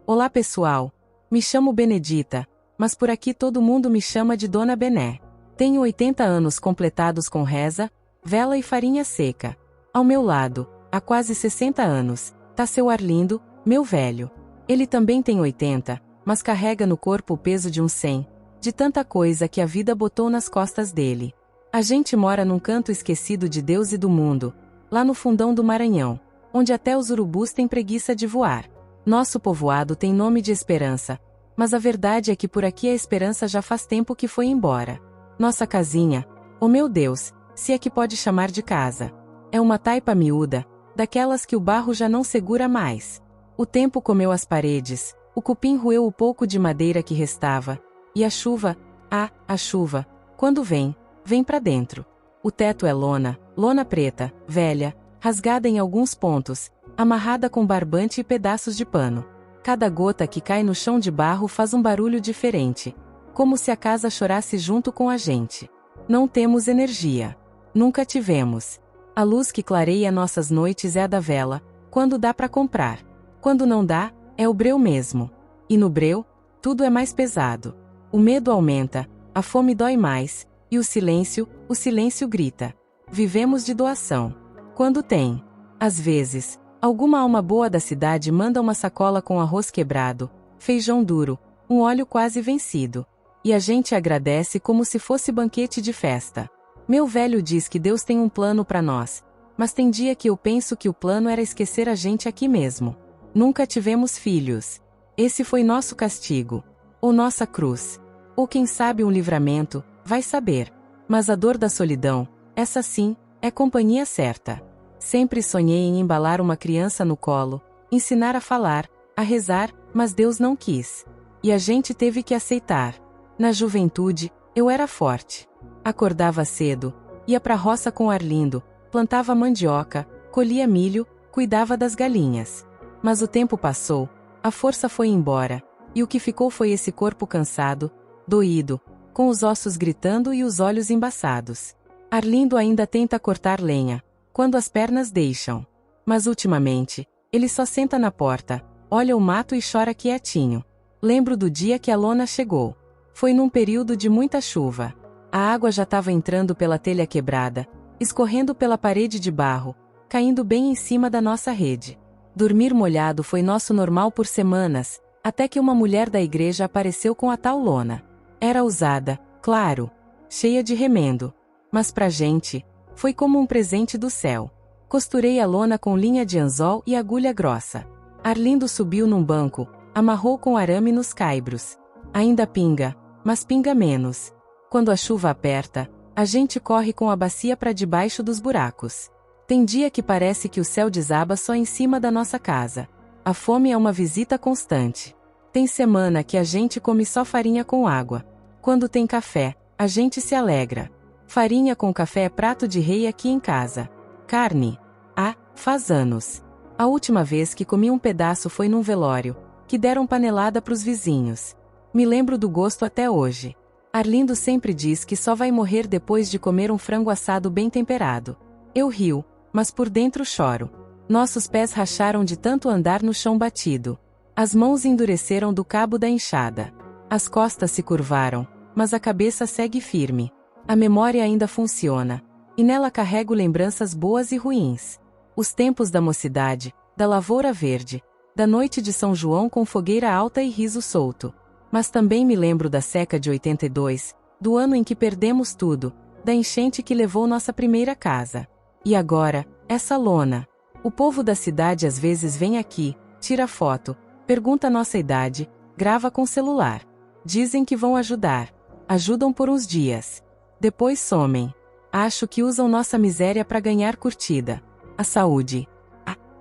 Olá pessoal, me chamo Benedita, mas por aqui todo mundo me chama de Dona Bené. Tenho 80 anos completados com reza, vela e farinha seca. Ao meu lado, há quase 60 anos, tá seu Arlindo, meu velho. Ele também tem 80, mas carrega no corpo o peso de uns 100, de tanta coisa que a vida botou nas costas dele. A gente mora num canto esquecido de Deus e do mundo, lá no fundão do Maranhão, onde até os urubus têm preguiça de voar. Nosso povoado tem nome de Esperança, mas a verdade é que por aqui a esperança já faz tempo que foi embora. Nossa casinha, oh meu Deus, se é que pode chamar de casa, é uma taipa miúda, daquelas que o barro já não segura mais. O tempo comeu as paredes, o cupim roeu o pouco de madeira que restava, e a chuva, a chuva, quando vem, vem pra dentro. O teto é lona, lona preta, velha, rasgada em alguns pontos, amarrada com barbante e pedaços de pano. Cada gota que cai no chão de barro faz um barulho diferente, como se a casa chorasse junto com a gente. Não temos energia. Nunca tivemos. A luz que clareia nossas noites é a da vela, quando dá para comprar. Quando não dá, é o breu mesmo. E no breu, tudo é mais pesado. O medo aumenta, a fome dói mais, e o silêncio grita. Vivemos de doação. Quando tem. Às vezes, alguma alma boa da cidade manda uma sacola com arroz quebrado, feijão duro, um óleo quase vencido. E a gente agradece como se fosse banquete de festa. Meu velho diz que Deus tem um plano para nós, mas tem dia que eu penso que o plano era esquecer a gente aqui mesmo. Nunca tivemos filhos. Esse foi nosso castigo. Ou nossa cruz. Ou quem sabe um livramento, vai saber. Mas a dor da solidão, essa sim, é companhia certa. Sempre sonhei em embalar uma criança no colo, ensinar a falar, a rezar, mas Deus não quis. E a gente teve que aceitar. Na juventude, eu era forte. Acordava cedo, ia pra roça com Arlindo, plantava mandioca, colhia milho, cuidava das galinhas. Mas o tempo passou, a força foi embora, e o que ficou foi esse corpo cansado, doído, com os ossos gritando e os olhos embaçados. Arlindo ainda tenta cortar lenha, quando as pernas deixam. Mas ultimamente, ele só senta na porta, olha o mato e chora quietinho. Lembro do dia que a lona chegou. Foi num período de muita chuva. A água já estava entrando pela telha quebrada, escorrendo pela parede de barro, caindo bem em cima da nossa rede. Dormir molhado foi nosso normal por semanas, até que uma mulher da igreja apareceu com a tal lona. Era usada, claro, cheia de remendo. Mas pra gente, foi como um presente do céu. Costurei a lona com linha de anzol e agulha grossa. Arlindo subiu num banco, amarrou com arame nos caibros. Ainda pinga, mas pinga menos. Quando a chuva aperta, a gente corre com a bacia para debaixo dos buracos. Tem dia que parece que o céu desaba só em cima da nossa casa. A fome é uma visita constante. Tem semana que a gente come só farinha com água. Quando tem café, a gente se alegra. Farinha com café é prato de rei aqui em casa. Carne? Faz anos. A última vez que comi um pedaço foi num velório, que deram panelada pros vizinhos. Me lembro do gosto até hoje. Arlindo sempre diz que só vai morrer depois de comer um frango assado bem temperado. Eu rio, mas por dentro choro. Nossos pés racharam de tanto andar no chão batido. As mãos endureceram do cabo da enxada. As costas se curvaram, mas a cabeça segue firme. A memória ainda funciona, e nela carrego lembranças boas e ruins. Os tempos da mocidade, da lavoura verde, da noite de São João com fogueira alta e riso solto. Mas também me lembro da seca de 82, do ano em que perdemos tudo, da enchente que levou nossa primeira casa. E agora, essa lona. O povo da cidade às vezes vem aqui, tira foto, pergunta nossa idade, grava com celular. Dizem que vão ajudar. Ajudam por uns dias. Depois somem. Acho que usam nossa miséria para ganhar curtida. A saúde.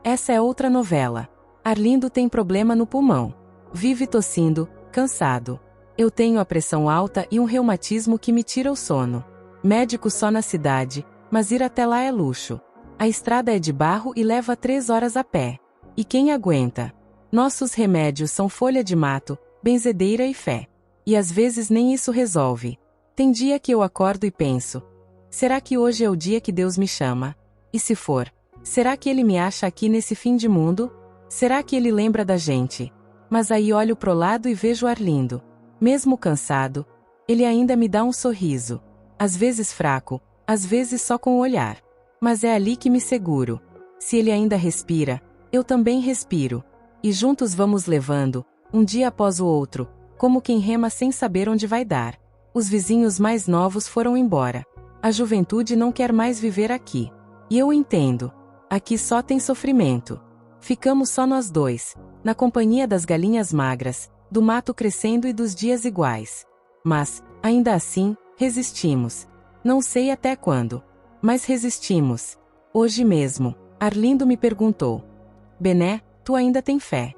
Essa é outra novela. Arlindo tem problema no pulmão. Vive tossindo, cansado. Eu tenho a pressão alta e um reumatismo que me tira o sono. Médico só na cidade, mas ir até lá é luxo. A estrada é de barro e leva 3 horas a pé. E quem aguenta? Nossos remédios são folha de mato, benzedeira e fé. E às vezes nem isso resolve. Tem dia que eu acordo e penso: será que hoje é o dia que Deus me chama? E se for, será que Ele me acha aqui nesse fim de mundo? Será que Ele lembra da gente? Mas aí olho pro lado e vejo Arlindo. Mesmo cansado, ele ainda me dá um sorriso. Às vezes fraco, às vezes só com o olhar. Mas é ali que me seguro. Se ele ainda respira, eu também respiro. E juntos vamos levando, um dia após o outro, como quem rema sem saber onde vai dar. Os vizinhos mais novos foram embora. A juventude não quer mais viver aqui. E eu entendo. Aqui só tem sofrimento. Ficamos só nós dois, na companhia das galinhas magras, do mato crescendo e dos dias iguais. Mas, ainda assim, resistimos. Não sei até quando. Mas resistimos. Hoje mesmo, Arlindo me perguntou: Bené, tu ainda tem fé?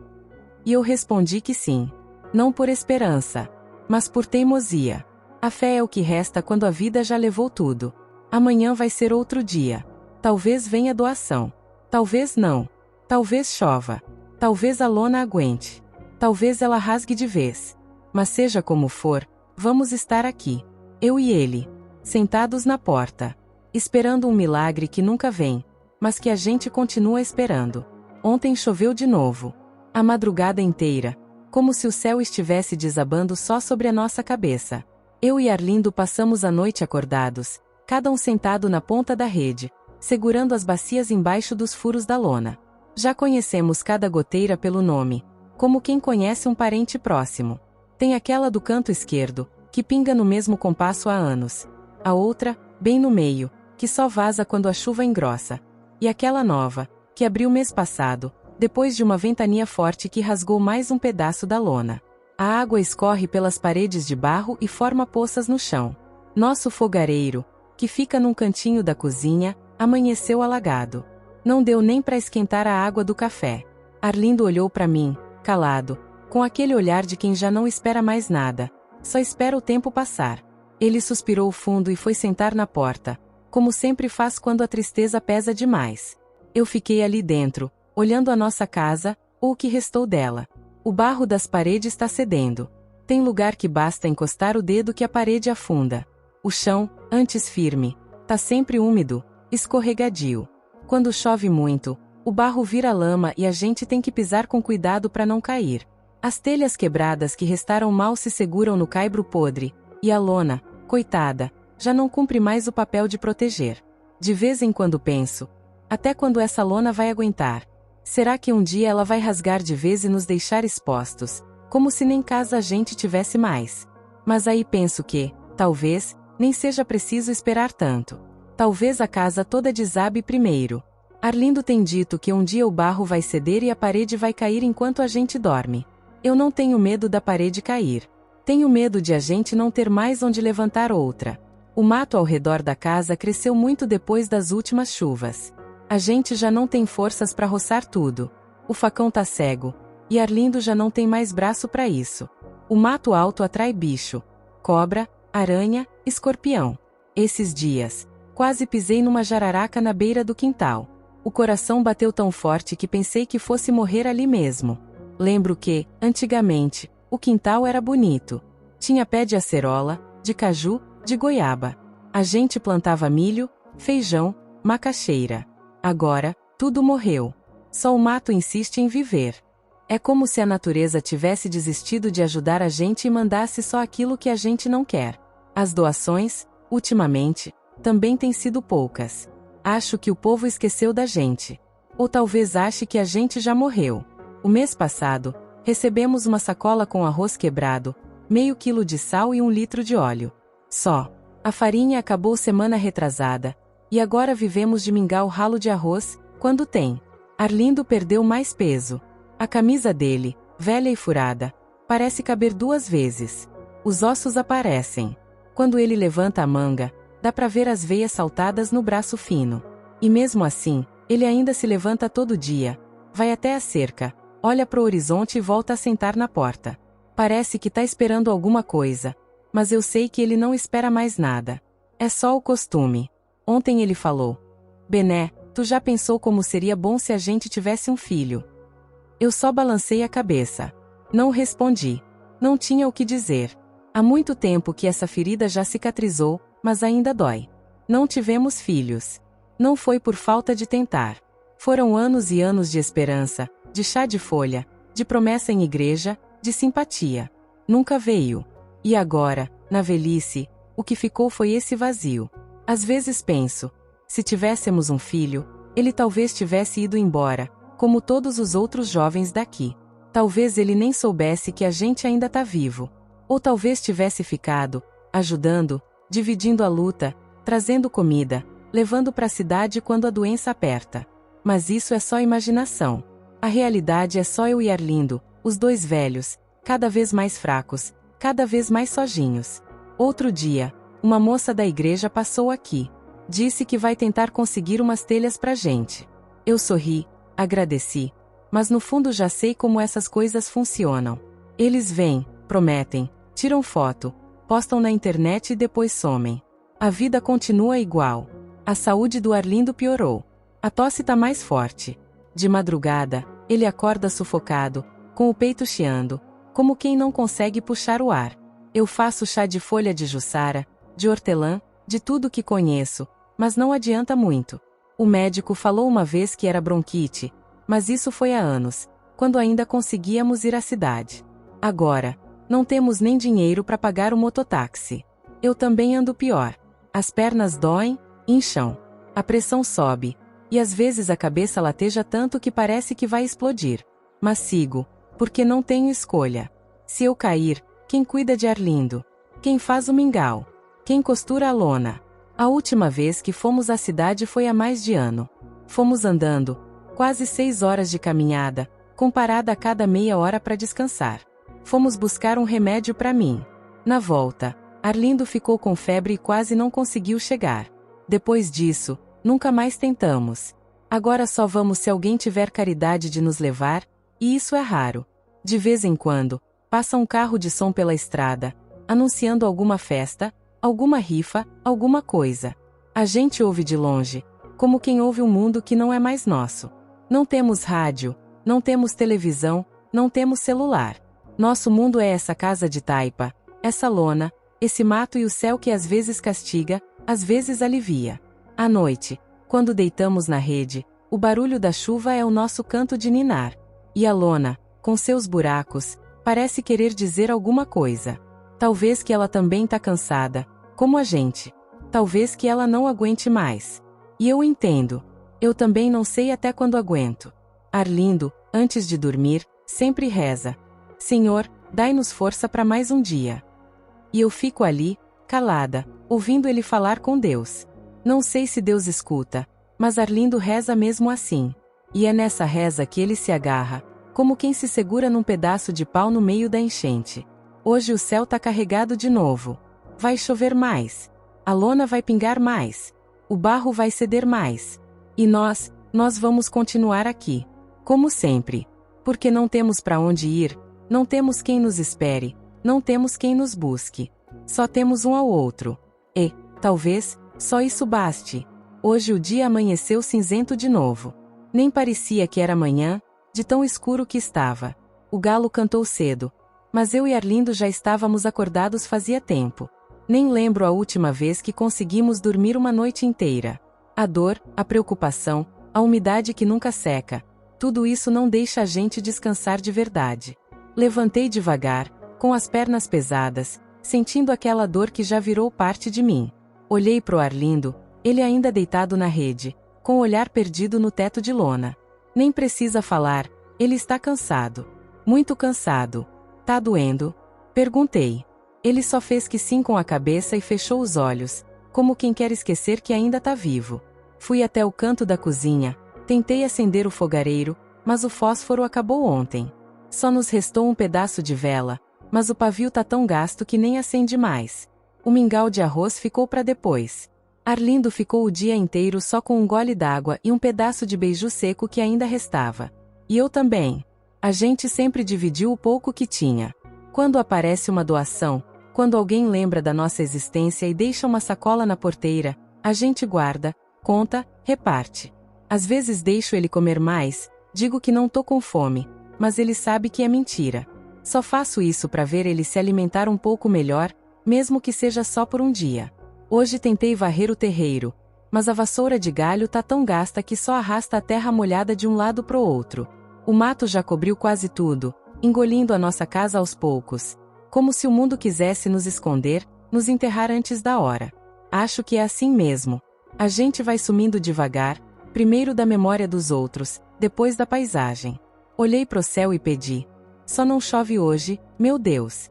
E eu respondi que sim. Não por esperança, mas por teimosia. A fé é o que resta quando a vida já levou tudo. Amanhã vai ser outro dia. Talvez venha doação. Talvez não. Talvez chova. Talvez a lona aguente. Talvez ela rasgue de vez. Mas seja como for, vamos estar aqui. Eu e ele. Sentados na porta. Esperando um milagre que nunca vem. Mas que a gente continua esperando. Ontem choveu de novo. A madrugada inteira. Como se o céu estivesse desabando só sobre a nossa cabeça. Eu e Arlindo passamos a noite acordados, cada um sentado na ponta da rede, segurando as bacias embaixo dos furos da lona. Já conhecemos cada goteira pelo nome, como quem conhece um parente próximo. Tem aquela do canto esquerdo, que pinga no mesmo compasso há anos. A outra, bem no meio, que só vaza quando a chuva engrossa. E aquela nova, que abriu mês passado, depois de uma ventania forte que rasgou mais um pedaço da lona. A água escorre pelas paredes de barro e forma poças no chão. Nosso fogareiro, que fica num cantinho da cozinha, amanheceu alagado. Não deu nem para esquentar a água do café. Arlindo olhou para mim, calado, com aquele olhar de quem já não espera mais nada, só espera o tempo passar. Ele suspirou fundo e foi sentar na porta, como sempre faz quando a tristeza pesa demais. Eu fiquei ali dentro, olhando a nossa casa, ou o que restou dela. O barro das paredes está cedendo. Tem lugar que basta encostar o dedo que a parede afunda. O chão, antes firme, tá sempre úmido, escorregadio. Quando chove muito, o barro vira lama e a gente tem que pisar com cuidado para não cair. As telhas quebradas que restaram mal se seguram no caibro podre, e a lona, coitada, já não cumpre mais o papel de proteger. De vez em quando penso, até quando essa lona vai aguentar? Será que um dia ela vai rasgar de vez e nos deixar expostos, como se nem casa a gente tivesse mais? Mas aí penso que, talvez, nem seja preciso esperar tanto. Talvez a casa toda desabe primeiro. Arlindo tem dito que um dia o barro vai ceder e a parede vai cair enquanto a gente dorme. Eu não tenho medo da parede cair. Tenho medo de a gente não ter mais onde levantar outra. O mato ao redor da casa cresceu muito depois das últimas chuvas. A gente já não tem forças para roçar tudo. O facão tá cego. E Arlindo já não tem mais braço para isso. O mato alto atrai bicho. Cobra, aranha, escorpião. Esses dias, quase pisei numa jararaca na beira do quintal. O coração bateu tão forte que pensei que fosse morrer ali mesmo. Lembro que, antigamente, o quintal era bonito. Tinha pé de acerola, de caju, de goiaba. A gente plantava milho, feijão, macaxeira. Agora, tudo morreu. Só o mato insiste em viver. É como se a natureza tivesse desistido de ajudar a gente e mandasse só aquilo que a gente não quer. As doações, ultimamente, também têm sido poucas. Acho que o povo esqueceu da gente. Ou talvez ache que a gente já morreu. O mês passado, recebemos uma sacola com arroz quebrado, meio quilo de sal e 1 litro de óleo. Só. A farinha acabou semana retrasada. E agora vivemos de mingau ralo de arroz, quando tem. Arlindo perdeu mais peso. A camisa dele, velha e furada, parece caber 2 vezes. Os ossos aparecem. Quando ele levanta a manga, dá pra ver as veias saltadas no braço fino. E mesmo assim, ele ainda se levanta todo dia, vai até a cerca, olha pro horizonte e volta a sentar na porta. Parece que tá esperando alguma coisa, mas eu sei que ele não espera mais nada. É só o costume. Ontem ele falou: Bené, tu já pensou como seria bom se a gente tivesse um filho? Eu só balancei a cabeça. Não respondi. Não tinha o que dizer. Há muito tempo que essa ferida já cicatrizou, mas ainda dói. Não tivemos filhos. Não foi por falta de tentar. Foram anos e anos de esperança, de chá de folha, de promessa em igreja, de simpatia. Nunca veio. E agora, na velhice, o que ficou foi esse vazio. Às vezes penso, se tivéssemos um filho, ele talvez tivesse ido embora, como todos os outros jovens daqui. Talvez ele nem soubesse que a gente ainda tá vivo. Ou talvez tivesse ficado, ajudando, dividindo a luta, trazendo comida, levando para a cidade quando a doença aperta. Mas isso é só imaginação. A realidade é só eu e Arlindo, os dois velhos, cada vez mais fracos, cada vez mais sozinhos. Outro dia, uma moça da igreja passou aqui. Disse que vai tentar conseguir umas telhas pra gente. Eu sorri, agradeci. Mas no fundo já sei como essas coisas funcionam. Eles vêm, prometem, tiram foto, postam na internet e depois somem. A vida continua igual. A saúde do Arlindo piorou. A tosse tá mais forte. De madrugada, ele acorda sufocado, com o peito chiando, como quem não consegue puxar o ar. Eu faço chá de folha de jussara, de hortelã, de tudo que conheço, mas não adianta muito. O médico falou uma vez que era bronquite, mas isso foi há anos, quando ainda conseguíamos ir à cidade. Agora, não temos nem dinheiro para pagar o mototáxi. Eu também ando pior. As pernas doem, incham. A pressão sobe, e às vezes a cabeça lateja tanto que parece que vai explodir. Mas sigo, porque não tenho escolha. Se eu cair, quem cuida de Arlindo? Quem faz o mingau? Quem costura a lona? A última vez que fomos à cidade foi há mais de ano. Fomos andando, quase 6 horas de caminhada, com parada a cada meia hora para descansar. Fomos buscar um remédio para mim. Na volta, Arlindo ficou com febre e quase não conseguiu chegar. Depois disso, nunca mais tentamos. Agora só vamos se alguém tiver caridade de nos levar, e isso é raro. De vez em quando, passa um carro de som pela estrada, anunciando alguma festa, alguma rifa, alguma coisa. A gente ouve de longe, como quem ouve um mundo que não é mais nosso. Não temos rádio, não temos televisão, não temos celular. Nosso mundo é essa casa de taipa, essa lona, esse mato e o céu que às vezes castiga, às vezes alivia. À noite, quando deitamos na rede, o barulho da chuva é o nosso canto de ninar. E a lona, com seus buracos, parece querer dizer alguma coisa. Talvez que ela também tá cansada, como a gente. Talvez que ela não aguente mais. E eu entendo. Eu também não sei até quando aguento. Arlindo, antes de dormir, sempre reza: Senhor, dai-nos força para mais um dia. E eu fico ali, calada, ouvindo ele falar com Deus. Não sei se Deus escuta, mas Arlindo reza mesmo assim. E é nessa reza que ele se agarra, como quem se segura num pedaço de pau no meio da enchente. Hoje o céu tá carregado de novo. Vai chover mais. A lona vai pingar mais. O barro vai ceder mais. E nós vamos continuar aqui. Como sempre. Porque não temos para onde ir, não temos quem nos espere, não temos quem nos busque. Só temos um ao outro. E, talvez, só isso baste. Hoje o dia amanheceu cinzento de novo. Nem parecia que era manhã, de tão escuro que estava. O galo cantou cedo. Mas eu e Arlindo já estávamos acordados fazia tempo. Nem lembro a última vez que conseguimos dormir uma noite inteira. A dor, a preocupação, a umidade que nunca seca. Tudo isso não deixa a gente descansar de verdade. Levantei devagar, com as pernas pesadas, sentindo aquela dor que já virou parte de mim. Olhei pro Arlindo, ele ainda deitado na rede, com o olhar perdido no teto de lona. Nem precisa falar, ele está cansado. Muito cansado. Tá doendo? Perguntei. Ele só fez que sim com a cabeça e fechou os olhos, como quem quer esquecer que ainda tá vivo. Fui até o canto da cozinha, tentei acender o fogareiro, mas o fósforo acabou ontem. Só nos restou um pedaço de vela, mas o pavio tá tão gasto que nem acende mais. O mingau de arroz ficou para depois. Arlindo ficou o dia inteiro só com um gole d'água e um pedaço de beiju seco que ainda restava. E eu também. A gente sempre dividiu o pouco que tinha. Quando aparece uma doação, quando alguém lembra da nossa existência e deixa uma sacola na porteira, a gente guarda, conta, reparte. Às vezes deixo ele comer mais, digo que não tô com fome, mas ele sabe que é mentira. Só faço isso para ver ele se alimentar um pouco melhor, mesmo que seja só por um dia. Hoje tentei varrer o terreiro, mas a vassoura de galho tá tão gasta que só arrasta a terra molhada de um lado pro outro. O mato já cobriu quase tudo, engolindo a nossa casa aos poucos. Como se o mundo quisesse nos esconder, nos enterrar antes da hora. Acho que é assim mesmo. A gente vai sumindo devagar, primeiro da memória dos outros, depois da paisagem. Olhei pro céu e pedi. Só não chove hoje, meu Deus.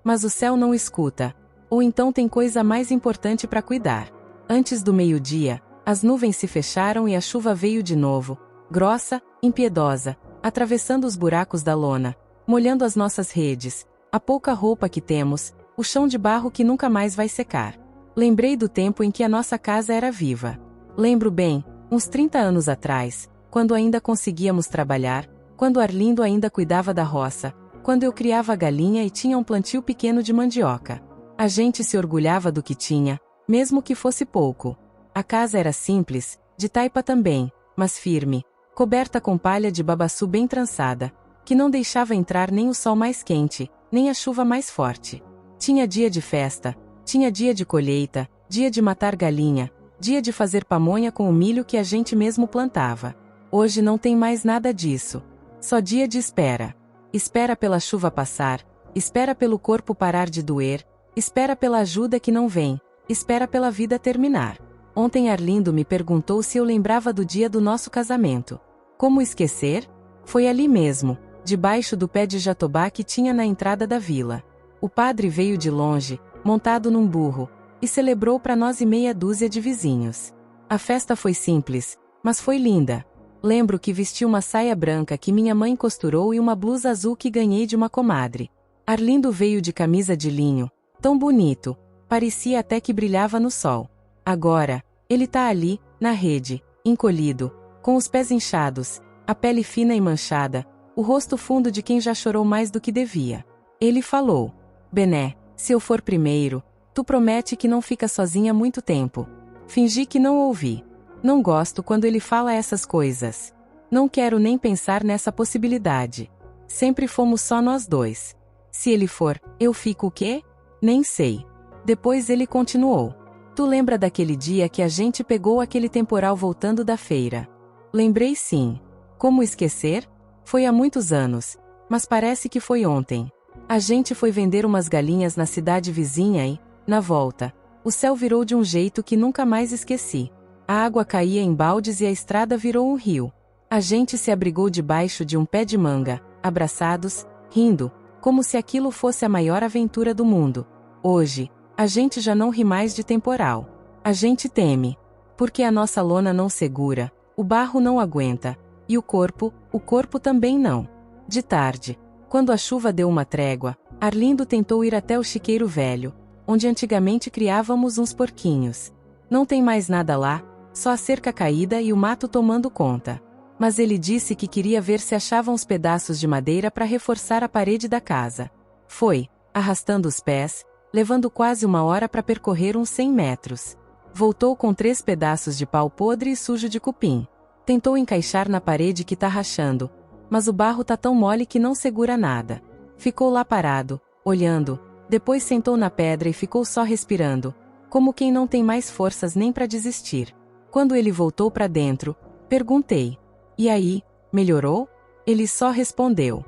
Mas o céu não escuta. Ou então tem coisa mais importante para cuidar. Antes do meio-dia, as nuvens se fecharam e a chuva veio de novo, grossa, impiedosa, atravessando os buracos da lona, molhando as nossas redes, a pouca roupa que temos, o chão de barro que nunca mais vai secar. Lembrei do tempo em que a nossa casa era viva. Lembro bem, uns 30 anos atrás, quando ainda conseguíamos trabalhar, quando Arlindo ainda cuidava da roça, quando eu criava galinha e tinha um plantio pequeno de mandioca. A gente se orgulhava do que tinha, mesmo que fosse pouco. A casa era simples, de taipa também, mas firme, coberta com palha de babaçu bem trançada, que não deixava entrar nem o sol mais quente, nem a chuva mais forte. Tinha dia de festa, tinha dia de colheita, dia de matar galinha, dia de fazer pamonha com o milho que a gente mesmo plantava. Hoje não tem mais nada disso. Só dia de espera. Espera pela chuva passar, espera pelo corpo parar de doer, espera pela ajuda que não vem, espera pela vida terminar. Ontem Arlindo me perguntou se eu lembrava do dia do nosso casamento. Como esquecer? Foi ali mesmo, debaixo do pé de jatobá que tinha na entrada da vila. O padre veio de longe, montado num burro, e celebrou para nós e meia dúzia de vizinhos. A festa foi simples, mas foi linda. Lembro que vesti uma saia branca que minha mãe costurou e uma blusa azul que ganhei de uma comadre. Arlindo veio de camisa de linho, tão bonito, parecia até que brilhava no sol. Agora, ele tá ali, na rede, encolhido, com os pés inchados, a pele fina e manchada, o rosto fundo de quem já chorou mais do que devia. Ele falou: Bené, se eu for primeiro, tu promete que não fica sozinha muito tempo. Fingi que não ouvi. Não gosto quando ele fala essas coisas. Não quero nem pensar nessa possibilidade. Sempre fomos só nós dois. Se ele for, eu fico o quê? Nem sei. Depois ele continuou. Tu lembra daquele dia que a gente pegou aquele temporal voltando da feira? Lembrei sim. Como esquecer? Foi há muitos anos, mas parece que foi ontem. A gente foi vender umas galinhas na cidade vizinha e, na volta, o céu virou de um jeito que nunca mais esqueci. A água caía em baldes e a estrada virou um rio. A gente se abrigou debaixo de um pé de manga, abraçados, rindo, como se aquilo fosse a maior aventura do mundo. Hoje, a gente já não ri mais de temporal. A gente teme. Porque a nossa lona não segura, o barro não aguenta, e o corpo também não. De tarde, quando a chuva deu uma trégua, Arlindo tentou ir até o chiqueiro velho, onde antigamente criávamos uns porquinhos. Não tem mais nada lá, só a cerca caída e o mato tomando conta. Mas ele disse que queria ver se achava uns pedaços de madeira para reforçar a parede da casa. Foi, arrastando os pés, levando quase uma hora para percorrer uns 100 metros. Voltou com 3 pedaços de pau podre e sujo de cupim. Tentou encaixar na parede que tá rachando, mas o barro tá tão mole que não segura nada. Ficou lá parado, olhando, depois sentou na pedra e ficou só respirando, como quem não tem mais forças nem para desistir. Quando ele voltou para dentro, perguntei: E aí, melhorou? Ele só respondeu: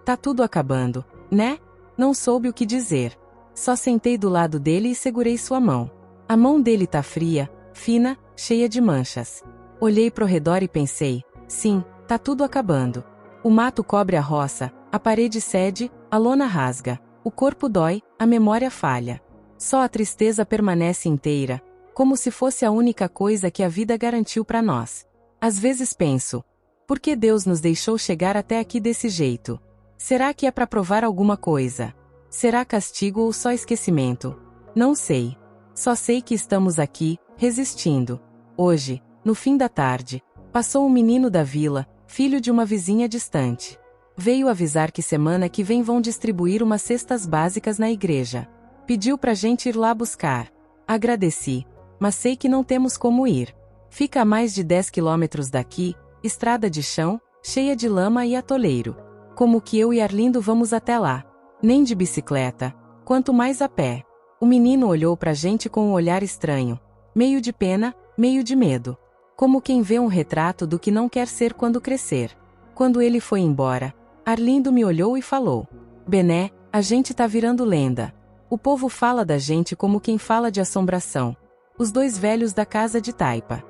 tá tudo acabando, né? Não soube o que dizer. Só sentei do lado dele e segurei sua mão. A mão dele tá fria, fina, cheia de manchas. Olhei pro redor e pensei: sim, tá tudo acabando. O mato cobre a roça, a parede cede, a lona rasga, o corpo dói, a memória falha. Só a tristeza permanece inteira, como se fosse a única coisa que a vida garantiu para nós. Às vezes penso: por que Deus nos deixou chegar até aqui desse jeito? Será que é para provar alguma coisa? Será castigo ou só esquecimento? Não sei. Só sei que estamos aqui, resistindo. Hoje, no fim da tarde, passou um menino da vila, filho de uma vizinha distante. Veio avisar que semana que vem vão distribuir umas cestas básicas na igreja. Pediu pra gente ir lá buscar. Agradeci, mas sei que não temos como ir. Fica a mais de 10 quilômetros daqui, estrada de chão, cheia de lama e atoleiro. Como que eu e Arlindo vamos até lá? Nem de bicicleta, quanto mais a pé. O menino olhou pra gente com um olhar estranho, meio de pena, meio de medo. Como quem vê um retrato do que não quer ser quando crescer. Quando ele foi embora, Arlindo me olhou e falou: Bené, a gente tá virando lenda. O povo fala da gente como quem fala de assombração. Os dois velhos da casa de taipa.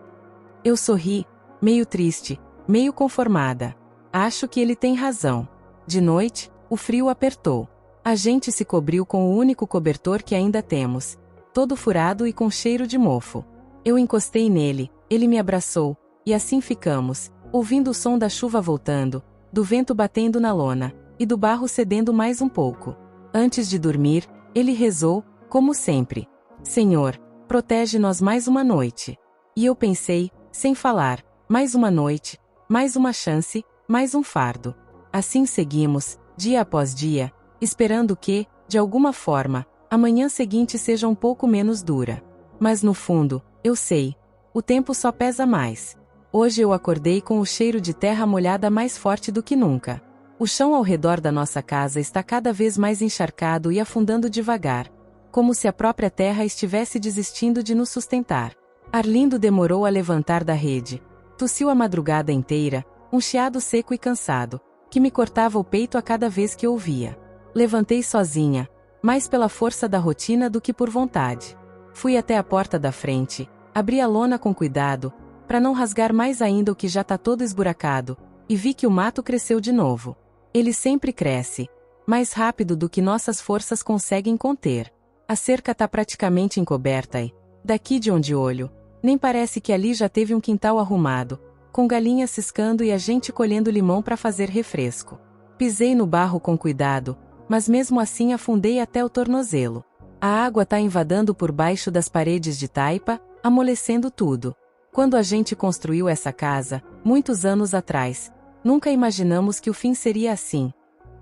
Eu sorri, meio triste, meio conformada. Acho que ele tem razão. De noite, o frio apertou. A gente se cobriu com o único cobertor que ainda temos, todo furado e com cheiro de mofo. Eu encostei nele, ele me abraçou, e assim ficamos, ouvindo o som da chuva voltando, do vento batendo na lona, e do barro cedendo mais um pouco. Antes de dormir, ele rezou, como sempre: Senhor, protege-nos mais uma noite. E eu pensei, sem falar: mais uma noite, mais uma chance, mais um fardo. Assim seguimos, dia após dia, esperando que, de alguma forma, a manhã seguinte seja um pouco menos dura. Mas no fundo, eu sei, o tempo só pesa mais. Hoje eu acordei com o cheiro de terra molhada mais forte do que nunca. O chão ao redor da nossa casa está cada vez mais encharcado e afundando devagar, como se a própria terra estivesse desistindo de nos sustentar. Arlindo demorou a levantar da rede. Tossiu a madrugada inteira, um chiado seco e cansado, que me cortava o peito a cada vez que ouvia. Levantei sozinha, mais pela força da rotina do que por vontade. Fui até a porta da frente, abri a lona com cuidado, para não rasgar mais ainda o que já tá todo esburacado, e vi que o mato cresceu de novo. Ele sempre cresce, mais rápido do que nossas forças conseguem conter. A cerca tá praticamente encoberta e, daqui de onde olho, nem parece que ali já teve um quintal arrumado, com galinhas ciscando e a gente colhendo limão para fazer refresco. Pisei no barro com cuidado, mas mesmo assim afundei até o tornozelo. A água tá invadando por baixo das paredes de taipa, amolecendo tudo. Quando a gente construiu essa casa, muitos anos atrás, nunca imaginamos que o fim seria assim.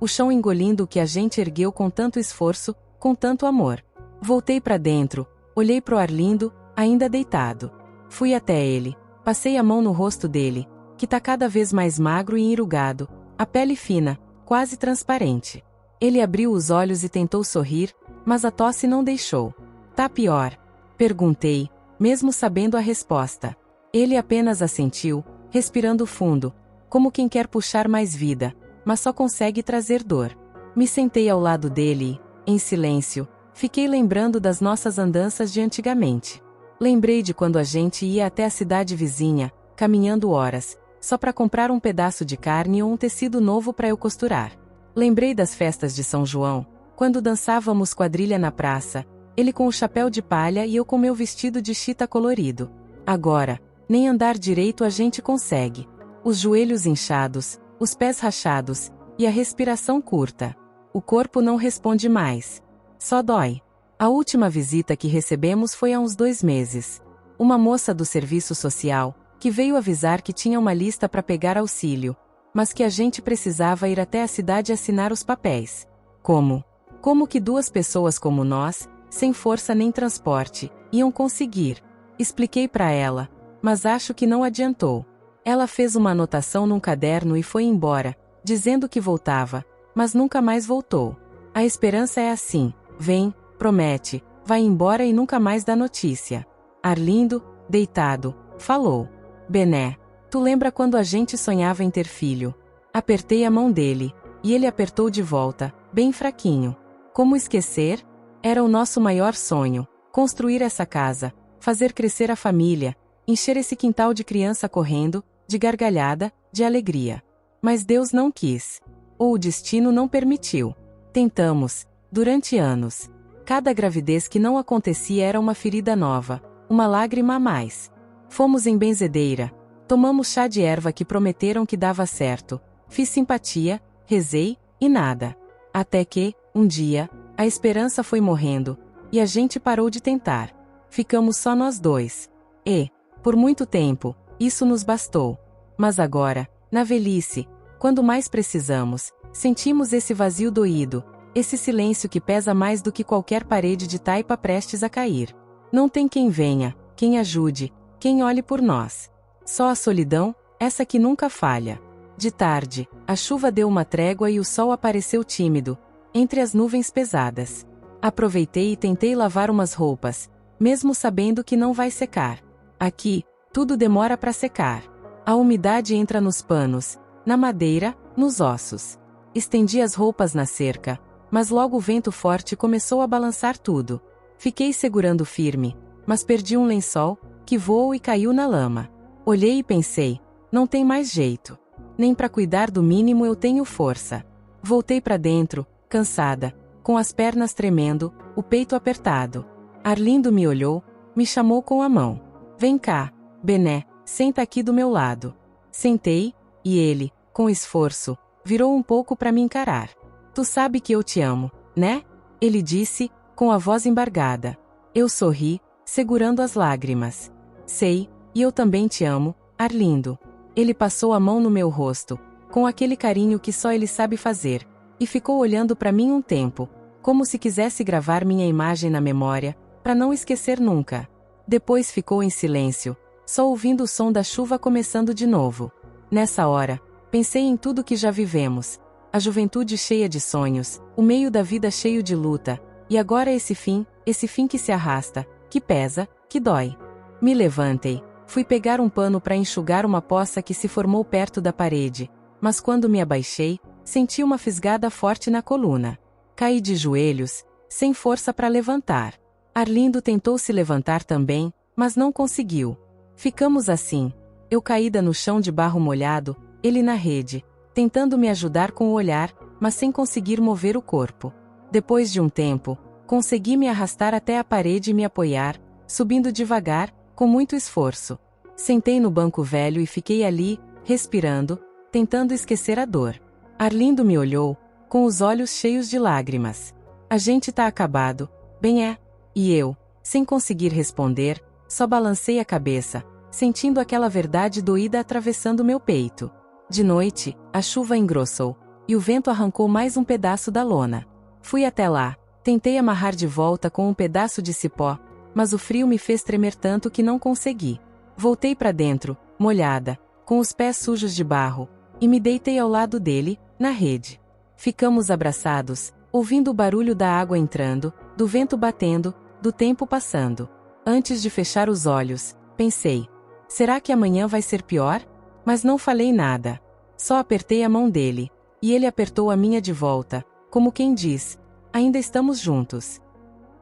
O chão engolindo o que a gente ergueu com tanto esforço, com tanto amor. Voltei para dentro, olhei pro Arlindo, ainda deitado. Fui até ele, passei a mão no rosto dele, que tá cada vez mais magro e enrugado, a pele fina, quase transparente. Ele abriu os olhos e tentou sorrir, mas a tosse não deixou. Tá pior? Perguntei, mesmo sabendo a resposta. Ele apenas assentiu, respirando fundo, como quem quer puxar mais vida, mas só consegue trazer dor. Me sentei ao lado dele e, em silêncio, fiquei lembrando das nossas andanças de antigamente. Lembrei de quando a gente ia até a cidade vizinha, caminhando horas, só para comprar um pedaço de carne ou um tecido novo para eu costurar. Lembrei das festas de São João, quando dançávamos quadrilha na praça, ele com o chapéu de palha e eu com meu vestido de chita colorido. Agora, nem andar direito a gente consegue. Os joelhos inchados, os pés rachados, e a respiração curta. O corpo não responde mais. Só dói. A última visita que recebemos foi há uns 2 meses. Uma moça do serviço social, que veio avisar que tinha uma lista para pegar auxílio, mas que a gente precisava ir até a cidade assinar os papéis. Como? Como que 2 pessoas como nós, sem força nem transporte, iam conseguir? Expliquei para ela, mas acho que não adiantou. Ela fez uma anotação num caderno e foi embora, dizendo que voltava, mas nunca mais voltou. A esperança é assim, vem, promete, vai embora e nunca mais dá notícia. Arlindo, deitado, falou: Bené, tu lembra quando a gente sonhava em ter filho? Apertei a mão dele, e ele apertou de volta, bem fraquinho. Como esquecer? Era o nosso maior sonho, construir essa casa, fazer crescer a família, encher esse quintal de criança correndo, de gargalhada, de alegria. Mas Deus não quis. Ou o destino não permitiu. Tentamos, durante anos. Cada gravidez que não acontecia era uma ferida nova, uma lágrima a mais. Fomos em benzedeira, tomamos chá de erva que prometeram que dava certo, fiz simpatia, rezei, e nada. Até que, um dia, a esperança foi morrendo, e a gente parou de tentar. Ficamos só nós dois. E, por muito tempo, isso nos bastou. Mas agora, na velhice, quando mais precisamos, sentimos esse vazio doído, esse silêncio que pesa mais do que qualquer parede de taipa prestes a cair. Não tem quem venha, quem ajude, quem olhe por nós. Só a solidão, essa que nunca falha. De tarde, a chuva deu uma trégua e o sol apareceu tímido, entre as nuvens pesadas. Aproveitei e tentei lavar umas roupas, mesmo sabendo que não vai secar. Aqui, tudo demora para secar. A umidade entra nos panos, na madeira, nos ossos. Estendi as roupas na cerca, mas logo o vento forte começou a balançar tudo. Fiquei segurando firme, mas perdi um lençol, que voou e caiu na lama. Olhei e pensei, não tem mais jeito. Nem para cuidar do mínimo eu tenho força. Voltei para dentro, cansada, com as pernas tremendo, o peito apertado. Arlindo me olhou, me chamou com a mão. Vem cá, Bené, senta aqui do meu lado. Sentei, e ele, com esforço, virou um pouco para me encarar. Tu sabe que eu te amo, né? Ele disse, com a voz embargada. Eu sorri, segurando as lágrimas. Sei, e eu também te amo, Arlindo. Ele passou a mão no meu rosto, com aquele carinho que só ele sabe fazer, e ficou olhando para mim um tempo, como se quisesse gravar minha imagem na memória, para não esquecer nunca. Depois ficou em silêncio, só ouvindo o som da chuva começando de novo. Nessa hora, pensei em tudo que já vivemos, a juventude cheia de sonhos, o meio da vida cheio de luta, e agora esse fim que se arrasta, que pesa, que dói. Me levantei, fui pegar um pano para enxugar uma poça que se formou perto da parede, mas quando me abaixei, senti uma fisgada forte na coluna. Caí de joelhos, sem força para levantar. Arlindo tentou se levantar também, mas não conseguiu. Ficamos assim, eu caída no chão de barro molhado, ele na rede, tentando me ajudar com o olhar, mas sem conseguir mover o corpo. Depois de um tempo, consegui me arrastar até a parede e me apoiar, subindo devagar, com muito esforço. Sentei no banco velho e fiquei ali, respirando, tentando esquecer a dor. Arlindo me olhou, com os olhos cheios de lágrimas. A gente tá acabado, bem é. E eu, sem conseguir responder, só balancei a cabeça, sentindo aquela verdade doída atravessando meu peito. De noite, a chuva engrossou, e o vento arrancou mais um pedaço da lona. Fui até lá, tentei amarrar de volta com um pedaço de cipó, mas o frio me fez tremer tanto que não consegui. Voltei para dentro, molhada, com os pés sujos de barro, e me deitei ao lado dele, na rede. Ficamos abraçados, ouvindo o barulho da água entrando, do vento batendo, do tempo passando. Antes de fechar os olhos, pensei, será que amanhã vai ser pior? Mas não falei nada. Só apertei a mão dele, e ele apertou a minha de volta, como quem diz, ainda estamos juntos.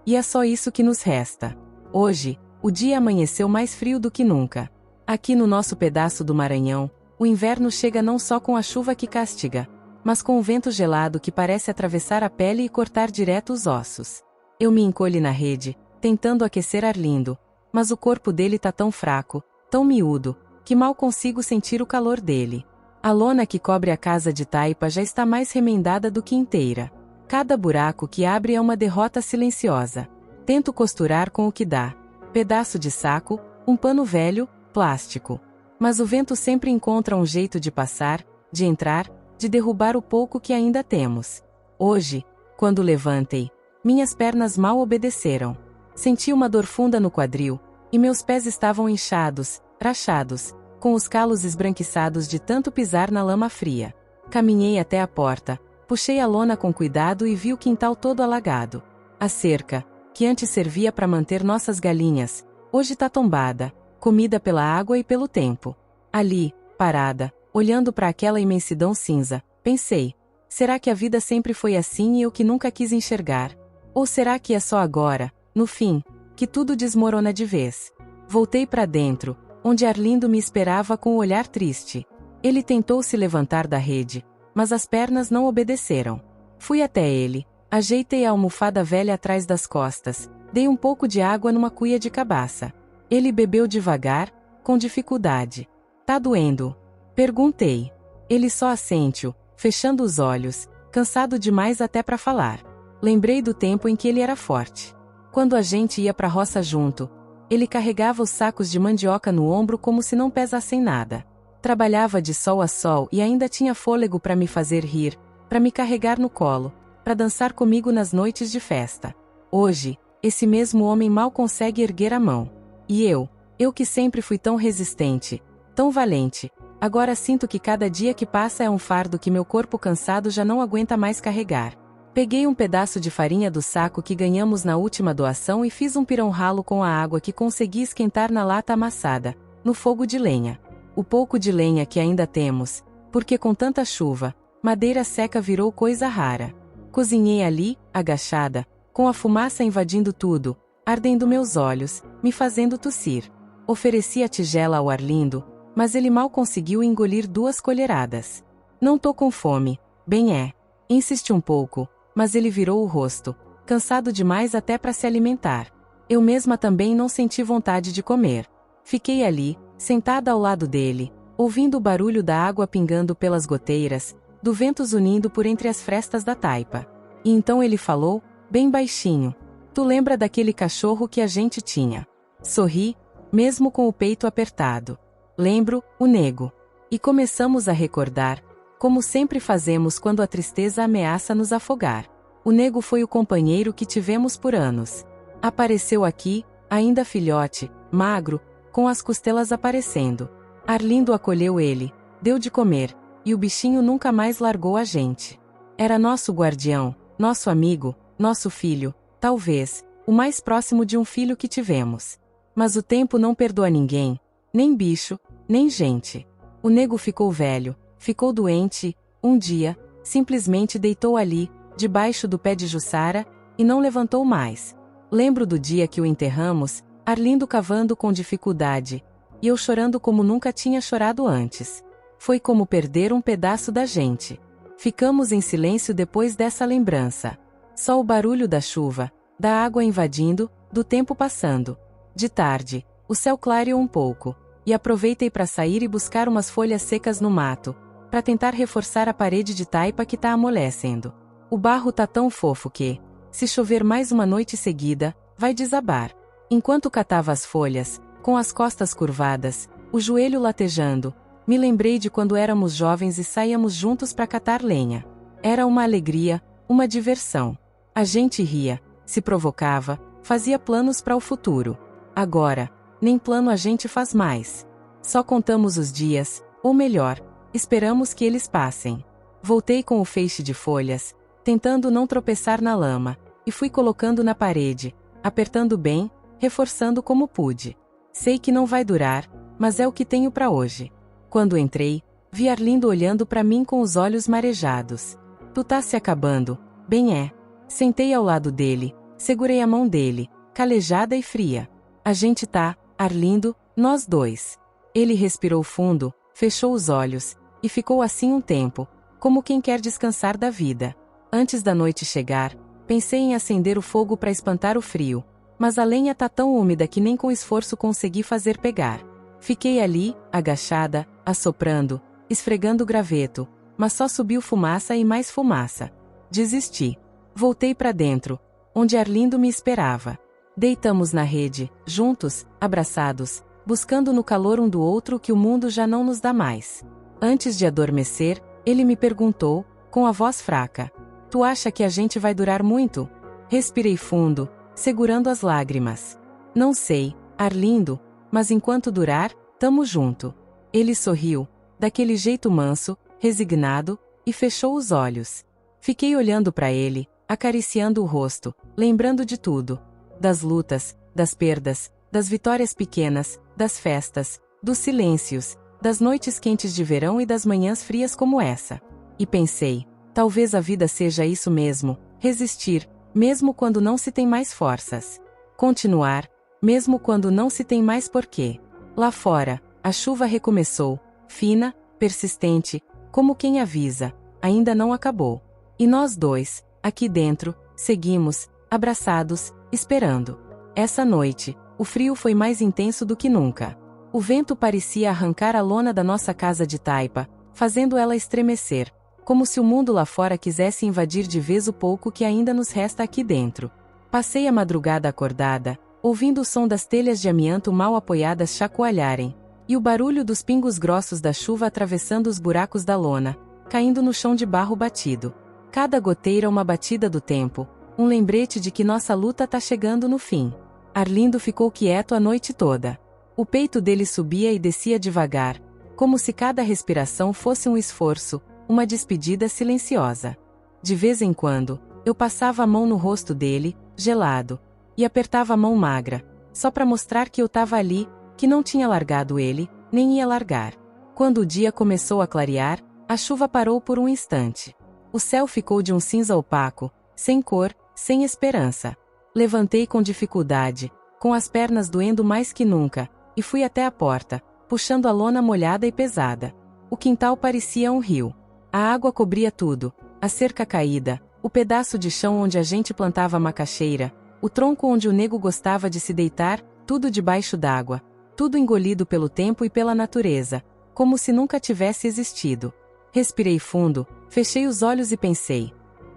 E é só isso que nos resta. Hoje, o dia amanheceu mais frio do que nunca. Aqui no nosso pedaço do Maranhão, o inverno chega não só com a chuva que castiga, mas com o vento gelado que parece atravessar a pele e cortar direto os ossos. Eu me encolhi na rede, tentando aquecer Arlindo, mas o corpo dele tá tão fraco, tão miúdo, que mal consigo sentir o calor dele. A lona que cobre a casa de taipa já está mais remendada do que inteira. Cada buraco que abre é uma derrota silenciosa. Tento costurar com o que dá. Pedaço de saco, um pano velho, plástico. Mas o vento sempre encontra um jeito de passar, de entrar, de derrubar o pouco que ainda temos. Hoje, quando levantei, minhas pernas mal obedeceram. Senti uma dor funda no quadril, e meus pés estavam inchados, rachados, com os calos esbranquiçados de tanto pisar na lama fria. Caminhei até a porta, puxei a lona com cuidado e vi o quintal todo alagado. A cerca, que antes servia para manter nossas galinhas, hoje tá tombada, comida pela água e pelo tempo. Ali, parada, olhando para aquela imensidão cinza, pensei, será que a vida sempre foi assim e eu que nunca quis enxergar? Ou será que é só agora, no fim, que tudo desmorona de vez? Voltei para dentro, onde Arlindo me esperava com o olhar triste. Ele tentou se levantar da rede, mas as pernas não obedeceram. Fui até ele, ajeitei a almofada velha atrás das costas, dei um pouco de água numa cuia de cabaça. Ele bebeu devagar, com dificuldade. Tá doendo? Perguntei. Ele só assentiu, fechando os olhos, cansado demais até para falar. Lembrei do tempo em que ele era forte. Quando a gente ia pra roça junto, ele carregava os sacos de mandioca no ombro como se não pesassem nada. Trabalhava de sol a sol e ainda tinha fôlego para me fazer rir, para me carregar no colo, para dançar comigo nas noites de festa. Hoje, esse mesmo homem mal consegue erguer a mão. E eu que sempre fui tão resistente, tão valente, agora sinto que cada dia que passa é um fardo que meu corpo cansado já não aguenta mais carregar. Peguei um pedaço de farinha do saco que ganhamos na última doação e fiz um pirão ralo com a água que consegui esquentar na lata amassada, no fogo de lenha. O pouco de lenha que ainda temos, porque com tanta chuva, madeira seca virou coisa rara. Cozinhei ali, agachada, com a fumaça invadindo tudo, ardendo meus olhos, me fazendo tossir. Ofereci a tigela ao Arlindo, mas ele mal conseguiu engolir 2 colheradas. Não tô com fome, bem é. Insisti um pouco, mas ele virou o rosto, cansado demais até para se alimentar. Eu mesma também não senti vontade de comer. Fiquei ali, sentada ao lado dele, ouvindo o barulho da água pingando pelas goteiras, do vento zunindo por entre as frestas da taipa. E então ele falou, bem baixinho: "Tu lembra daquele cachorro que a gente tinha?" Sorri, mesmo com o peito apertado. Lembro, o Nego. E começamos a recordar, como sempre fazemos quando a tristeza ameaça nos afogar. O Nego foi o companheiro que tivemos por anos. Apareceu aqui, ainda filhote, magro, com as costelas aparecendo. Arlindo acolheu ele, deu de comer, e o bichinho nunca mais largou a gente. Era nosso guardião, nosso amigo, nosso filho, talvez, o mais próximo de um filho que tivemos. Mas o tempo não perdoa ninguém, nem bicho, nem gente. O Nego ficou velho, ficou doente, um dia, simplesmente deitou ali, debaixo do pé de Jussara, e não levantou mais. Lembro do dia que o enterramos, Arlindo cavando com dificuldade, e eu chorando como nunca tinha chorado antes. Foi como perder um pedaço da gente. Ficamos em silêncio depois dessa lembrança. Só o barulho da chuva, da água invadindo, do tempo passando. De tarde, o céu clareou um pouco, e aproveitei para sair e buscar umas folhas secas no mato, para tentar reforçar a parede de taipa que tá amolecendo. O barro tá tão fofo que, se chover mais uma noite seguida, vai desabar. Enquanto catava as folhas, com as costas curvadas, o joelho latejando, me lembrei de quando éramos jovens e saíamos juntos para catar lenha. Era uma alegria, uma diversão. A gente ria, se provocava, fazia planos para o futuro. Agora, nem plano a gente faz mais. Só contamos os dias, ou melhor, esperamos que eles passem. Voltei com o feixe de folhas, tentando não tropeçar na lama, e fui colocando na parede, apertando bem, reforçando como pude. Sei que não vai durar, mas é o que tenho para hoje. Quando entrei, vi Arlindo olhando para mim com os olhos marejados. Tu tá se acabando, bem é. Sentei ao lado dele, segurei a mão dele, calejada e fria. A gente tá, Arlindo, nós dois. Ele respirou fundo, fechou os olhos, e ficou assim um tempo, como quem quer descansar da vida. Antes da noite chegar, pensei em acender o fogo para espantar o frio, mas a lenha tá tão úmida que nem com esforço consegui fazer pegar. Fiquei ali, agachada, assoprando, esfregando o graveto, mas só subiu fumaça e mais fumaça. Desisti. Voltei para dentro, onde Arlindo me esperava. Deitamos na rede, juntos, abraçados, buscando no calor um do outro o que o mundo já não nos dá mais. Antes de adormecer, ele me perguntou, com a voz fraca: "Tu acha que a gente vai durar muito?" Respirei fundo, segurando as lágrimas. "Não sei, Arlindo, mas enquanto durar, tamo junto." Ele sorriu, daquele jeito manso, resignado, e fechou os olhos. Fiquei olhando para ele, acariciando o rosto, lembrando de tudo. Das lutas, das perdas, das vitórias pequenas, das festas, dos silêncios, das noites quentes de verão e das manhãs frias como essa. E pensei, talvez a vida seja isso mesmo, resistir, mesmo quando não se tem mais forças. Continuar, mesmo quando não se tem mais porquê. Lá fora, a chuva recomeçou, fina, persistente, como quem avisa, ainda não acabou. E nós dois, aqui dentro, seguimos, abraçados, esperando. Essa noite, o frio foi mais intenso do que nunca. O vento parecia arrancar a lona da nossa casa de taipa, fazendo ela estremecer, como se o mundo lá fora quisesse invadir de vez o pouco que ainda nos resta aqui dentro. Passei a madrugada acordada, ouvindo o som das telhas de amianto mal apoiadas chacoalharem, e o barulho dos pingos grossos da chuva atravessando os buracos da lona, caindo no chão de barro batido. Cada goteira uma batida do tempo, um lembrete de que nossa luta tá chegando no fim. Arlindo ficou quieto a noite toda. O peito dele subia e descia devagar, como se cada respiração fosse um esforço, uma despedida silenciosa. De vez em quando, eu passava a mão no rosto dele, gelado, e apertava a mão magra, só para mostrar que eu tava ali, que não tinha largado ele, nem ia largar. Quando o dia começou a clarear, A chuva parou por um instante. O céu ficou de um cinza opaco, sem cor, sem esperança. Levantei com dificuldade, com as pernas doendo mais que nunca, e fui até a porta, puxando a lona molhada e pesada. O quintal parecia um rio. A água cobria tudo, a cerca caída, o pedaço de chão onde a gente plantava macaxeira, o tronco onde o nego gostava de se deitar, tudo debaixo d'água, tudo engolido pelo tempo e pela natureza, como se nunca tivesse existido. Respirei fundo, fechei os olhos e pensei: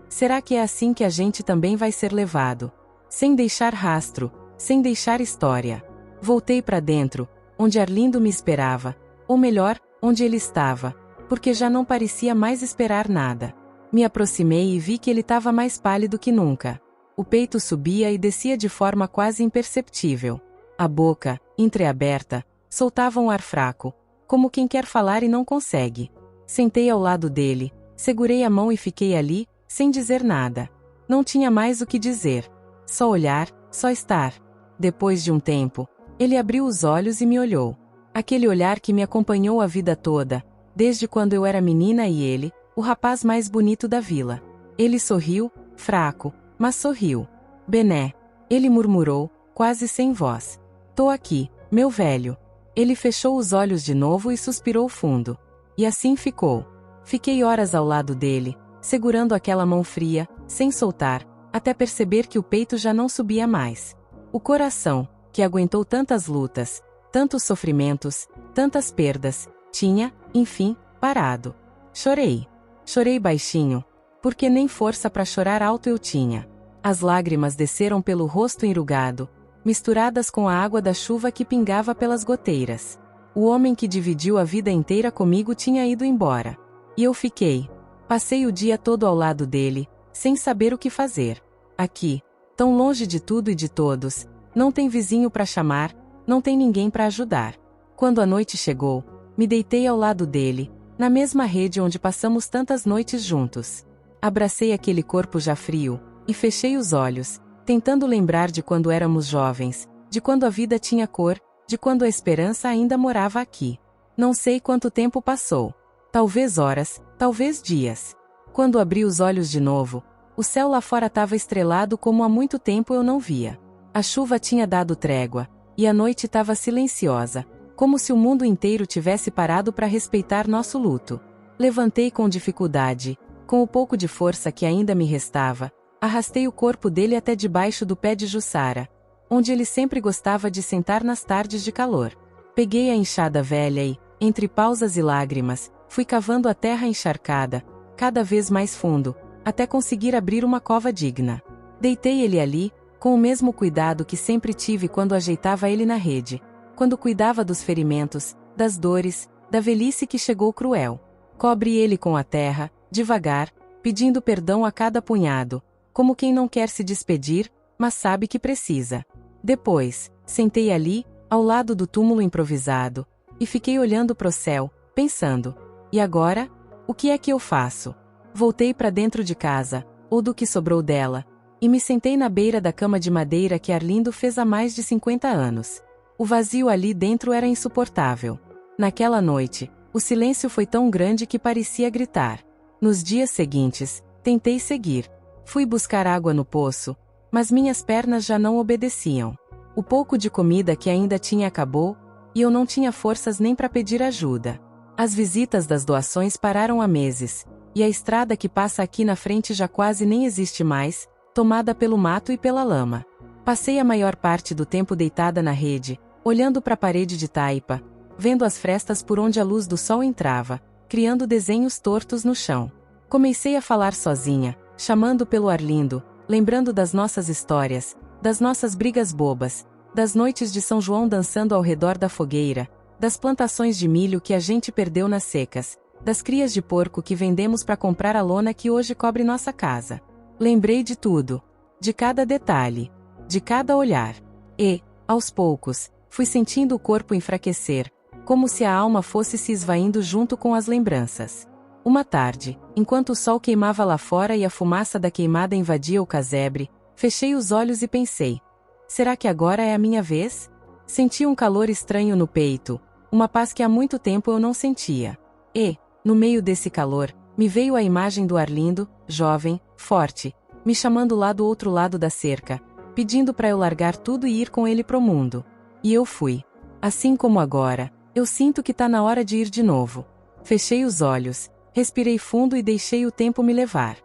será que é assim que a gente também vai ser levado? Sem deixar rastro, sem deixar história. Voltei para dentro, onde Arlindo me esperava, ou melhor, onde ele estava, porque já não parecia mais esperar nada. Me aproximei e vi que ele estava mais pálido que nunca. O peito subia e descia de forma quase imperceptível. A boca, entreaberta, soltava um ar fraco, como quem quer falar e não consegue. Sentei ao lado dele, segurei a mão e fiquei ali, sem dizer nada. Não tinha mais o que dizer. Só olhar, só estar. Depois de um tempo, ele abriu os olhos e me olhou. Aquele olhar que me acompanhou a vida toda, desde quando eu era menina e ele, o rapaz mais bonito da vila. Ele sorriu, fraco, mas sorriu. Bené. Ele murmurou, quase sem voz. Tô aqui, meu velho. Ele fechou os olhos de novo e suspirou fundo. E assim ficou. Fiquei horas ao lado dele, segurando aquela mão fria, sem soltar, até perceber que o peito já não subia mais. O coração, que aguentou tantas lutas, tantos sofrimentos, tantas perdas, tinha, enfim, parado. Chorei. Chorei baixinho, porque nem força para chorar alto eu tinha. As lágrimas desceram pelo rosto enrugado, misturadas com a água da chuva que pingava pelas goteiras. O homem que dividiu a vida inteira comigo tinha ido embora. E eu fiquei. Passei o dia todo ao lado dele, sem saber o que fazer. Aqui, tão longe de tudo e de todos, não tem vizinho para chamar, não tem ninguém para ajudar. Quando a noite chegou, me deitei ao lado dele, na mesma rede onde passamos tantas noites juntos. Abracei aquele corpo já frio, e fechei os olhos, tentando lembrar de quando éramos jovens, de quando a vida tinha cor, de quando a esperança ainda morava aqui. Não sei quanto tempo passou. Talvez horas, talvez dias. Quando abri os olhos de novo, o céu lá fora estava estrelado como há muito tempo eu não via. A chuva tinha dado trégua, e a noite estava silenciosa, como se o mundo inteiro tivesse parado para respeitar nosso luto. Levantei com dificuldade, com o pouco de força que ainda me restava, arrastei o corpo dele até debaixo do pé de Jussara, onde ele sempre gostava de sentar nas tardes de calor. Peguei a enxada velha e, entre pausas e lágrimas, fui cavando a terra encharcada, cada vez mais fundo, até conseguir abrir uma cova digna. Deitei ele ali, com o mesmo cuidado que sempre tive quando ajeitava ele na rede, quando cuidava dos ferimentos, das dores, da velhice que chegou cruel. Cobre ele com a terra, devagar, pedindo perdão a cada punhado, como quem não quer se despedir, mas sabe que precisa. Depois, sentei ali, ao lado do túmulo improvisado, e fiquei olhando pro céu, pensando: e agora? O que é que eu faço? Voltei para dentro de casa, ou do que sobrou dela, e me sentei na beira da cama de madeira que Arlindo fez há mais de 50 anos. O vazio ali dentro era insuportável. Naquela noite, o silêncio foi tão grande que parecia gritar. Nos dias seguintes, tentei seguir. Fui buscar água no poço, mas minhas pernas já não obedeciam. O pouco de comida que ainda tinha acabou, e eu não tinha forças nem para pedir ajuda. As visitas das doações pararam há meses, e a estrada que passa aqui na frente já quase nem existe mais, tomada pelo mato e pela lama. Passei a maior parte do tempo deitada na rede, olhando para a parede de taipa, vendo as frestas por onde a luz do sol entrava, criando desenhos tortos no chão. Comecei a falar sozinha, chamando pelo Arlindo, lembrando das nossas histórias, das nossas brigas bobas, das noites de São João dançando ao redor da fogueira, das plantações de milho que a gente perdeu nas secas, das crias de porco que vendemos para comprar a lona que hoje cobre nossa casa. Lembrei de tudo, de cada detalhe, de cada olhar. E, aos poucos, fui sentindo o corpo enfraquecer, como se a alma fosse se esvaindo junto com as lembranças. Uma tarde, enquanto o sol queimava lá fora e a fumaça da queimada invadia o casebre, fechei os olhos e pensei: será que agora é a minha vez? Senti um calor estranho no peito, uma paz que há muito tempo eu não sentia. E, No meio desse calor, me veio a imagem do Arlindo, jovem, forte, me chamando lá do outro lado da cerca, pedindo para eu largar tudo e ir com ele pro mundo. E eu fui. Assim como agora, eu sinto que tá na hora de ir de novo. Fechei os olhos, respirei fundo e deixei o tempo me levar.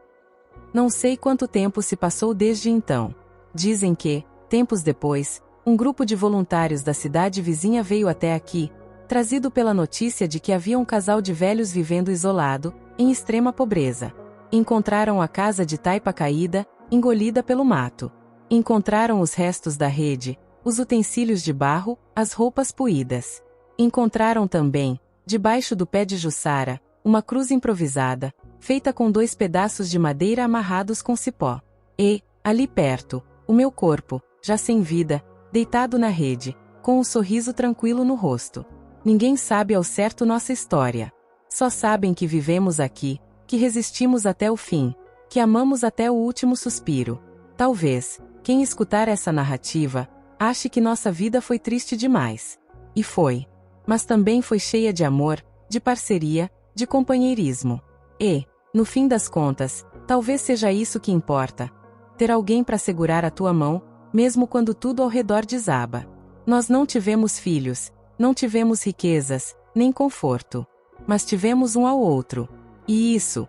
Não sei quanto tempo se passou desde então. Dizem que, tempos depois, um grupo de voluntários da cidade vizinha veio até aqui, trazido pela notícia de que havia um casal de velhos vivendo isolado, em extrema pobreza. Encontraram a casa de taipa caída, engolida pelo mato. Encontraram os restos da rede, os utensílios de barro, as roupas poídas. Encontraram também, debaixo do pé de juçara, uma cruz improvisada, feita com 2 pedaços de madeira amarrados com cipó. E, ali perto, o meu corpo, já sem vida, deitado na rede, com um sorriso tranquilo no rosto. Ninguém sabe ao certo nossa história. Só sabem que vivemos aqui, que resistimos até o fim, que amamos até o último suspiro. Talvez, quem escutar essa narrativa, ache que nossa vida foi triste demais. E foi. Mas também foi cheia de amor, de parceria, de companheirismo. E, no fim das contas, talvez seja isso que importa. Ter alguém para segurar a tua mão, mesmo quando tudo ao redor desaba. Nós não tivemos filhos, não tivemos riquezas, nem conforto. Mas tivemos um ao outro. E isso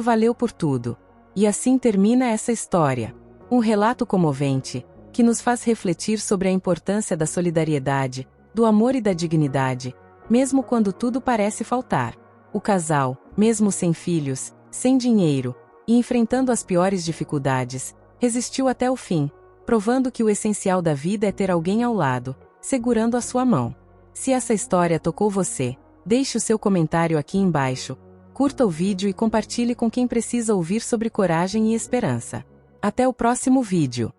valeu por tudo. E assim termina essa história. Um relato comovente, que nos faz refletir sobre a importância da solidariedade, do amor e da dignidade, mesmo quando tudo parece faltar. O casal, mesmo sem filhos, sem dinheiro, e enfrentando as piores dificuldades, resistiu até o fim, provando que o essencial da vida é ter alguém ao lado, segurando a sua mão. Se essa história tocou você, deixe o seu comentário aqui embaixo, curta o vídeo e compartilhe com quem precisa ouvir sobre coragem e esperança. Até o próximo vídeo.